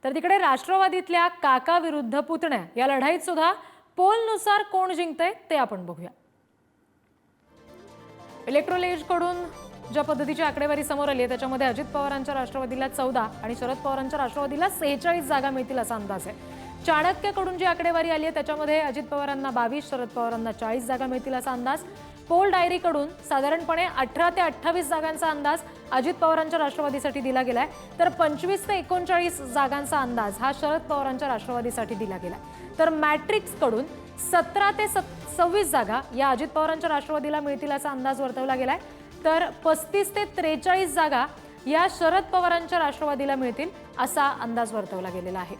तर तिकडे राष्ट्रवादीतल्या काका विरुद्ध पुतण्या या लढाईत सुद्धा पोलनुसार कोण जिंकतंय ते आपण बघूया। इलेक्ट्रोल एज कडून ज्या पद्धतीची आकडेवारी समोर आली आहे त्याच्यामध्ये अजित पवारांच्या राष्ट्रवादीला 14 आणि शरद पवारांच्या राष्ट्रवादीला 46 जागा मिळतील असा अंदाज आहे। चाणक्यकडून जी आकडेवारी आली आहे त्याच्यामध्ये अजित पवारांना 22, शरद पवारांना 40 जागा मिळतील असा अंदाज। पोल डायरीकडून साधारणपणे 18 ते 28 जागांचा अंदाज अजित पवारांच्या राष्ट्रवादीसाठी दिला गेलाय, तर 25 ते 39 जागांचा अंदाज हा शरद पवारांच्या राष्ट्रवादीसाठी दिला गेलाय। तर मॅट्रिक्सकडून 17 ते 26 जागा या अजित पवारांच्या राष्ट्रवादीला मिळतील असा अंदाज वर्तवला गेलाय, तर 35 ते 43 जागा या शरद पवारांच्या राष्ट्रवादीला मिळतील असा अंदाज वर्तवला गेलेला आहे।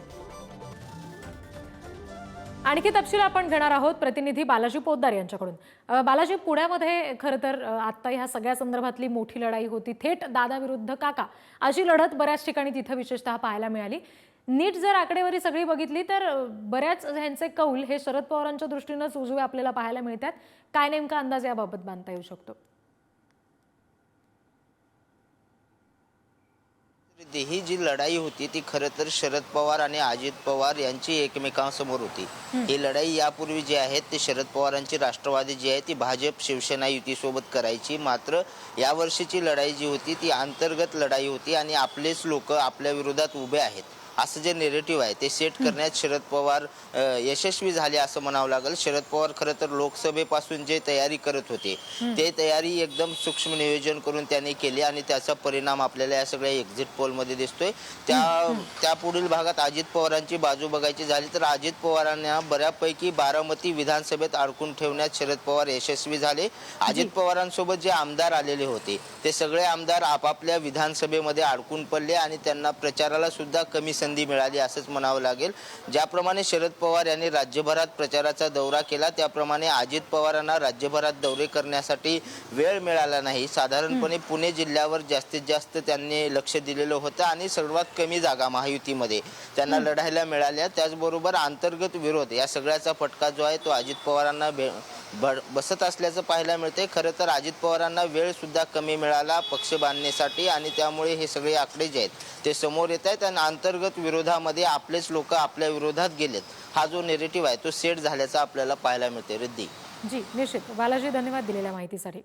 आणखी तपशील आपण घेणार आहोत प्रतिनिधी बालाजी पोद्दार यांच्याकडून। बालाजी, पुण्यामध्ये खरं तर आता ह्या सगळ्या संदर्भातली मोठी लढाई होती, थेट दादा विरुद्ध काका अशी लढत बऱ्याच ठिकाणी तिथं विशेषतः पाहायला मिळाली। नीट जर आकडेवारी सगळी बघितली तर बऱ्याच ह्यांचे कौल हे शरद पवारांच्या दृष्टीनेच उजवे आपल्याला पाहायला मिळतात। काय नेमका अंदाज याबाबत बांधता येऊ शकतो? ही जी लढाई होती ती खरं तर शरद पवार आणि अजित पवार यांची एकमेकांसमोर होती। ही लढाई यापूर्वी जी आहे ते शरद पवारांची राष्ट्रवादी जी आहे ती भाजप शिवसेना युती सोबत करायची, मात्र या वर्षीची लढाई जी होती ती अंतर्गत लढाई होती आणि आपलेच लोक आपल्या विरोधात उभे आहेत असं जे नेरेटिव्ह आहे ते सेट करण्यात शरद पवार यशस्वी झाले असं म्हणावं लागेल। शरद पवार खरं तर लोकसभेपासून जे तयारी करत होते ते तयारी एकदम सूक्ष्म नियोजन करून त्यांनी केली आणि त्याचा परिणाम आपल्याला या सगळ्या एक्झिट पोलमध्ये दिसतोय। त्या पुढील भागात अजित पवारांची बाजू बघायची झाली तर अजित पवारांना बऱ्यापैकी बारामती विधानसभेत अडकून ठेवण्यात शरद पवार यशस्वी झाले। अजित पवारांसोबत जे आमदार आलेले होते ते सगळे आमदार आपापल्या विधानसभेमध्ये अडकून पडले आणि त्यांना प्रचाराला सुद्धा कमी संधी मिळाली असंच म्हणावं लागेल। ज्याप्रमाणे शरद पवार यांनी राज्यभरात प्रचाराचा दौरा केला त्याप्रमाणे अजित पवारांना राज्यभरात दौरे करण्यासाठी वेळ मिळाला नाही। साधारणपणे पुणे जिल्ह्यावर जास्तीत जास्त त्यांनी लक्ष दिलेलं होतं आणि सर्वात कमी जागा महायुतीमध्ये त्यांना लढायला मिळाल्या। त्याचबरोबर अंतर्गत विरोध या सगळ्याचा फटका जो आहे तो अजित पवारांना बसत असल्याचं पाहायला मिळते। खरं तर अजित पवारांना वेळ सुद्धा कमी मिळाला पक्ष बांधण्यासाठी आणि त्यामुळे हे सगळे आकडे जे आहेत ते समोर येत आहेत आणि अंतर्गत विरोधामध्ये आपलेच लोक आपल्या विरोधात गेलेत हा जो नेरेटिव्ह आहे तो सेट झाल्याचा आपल्याला पाहायला मिळते। रिद्धी जी, निश्चित। बालाजी, धन्यवाद दिलेल्या माहितीसाठी।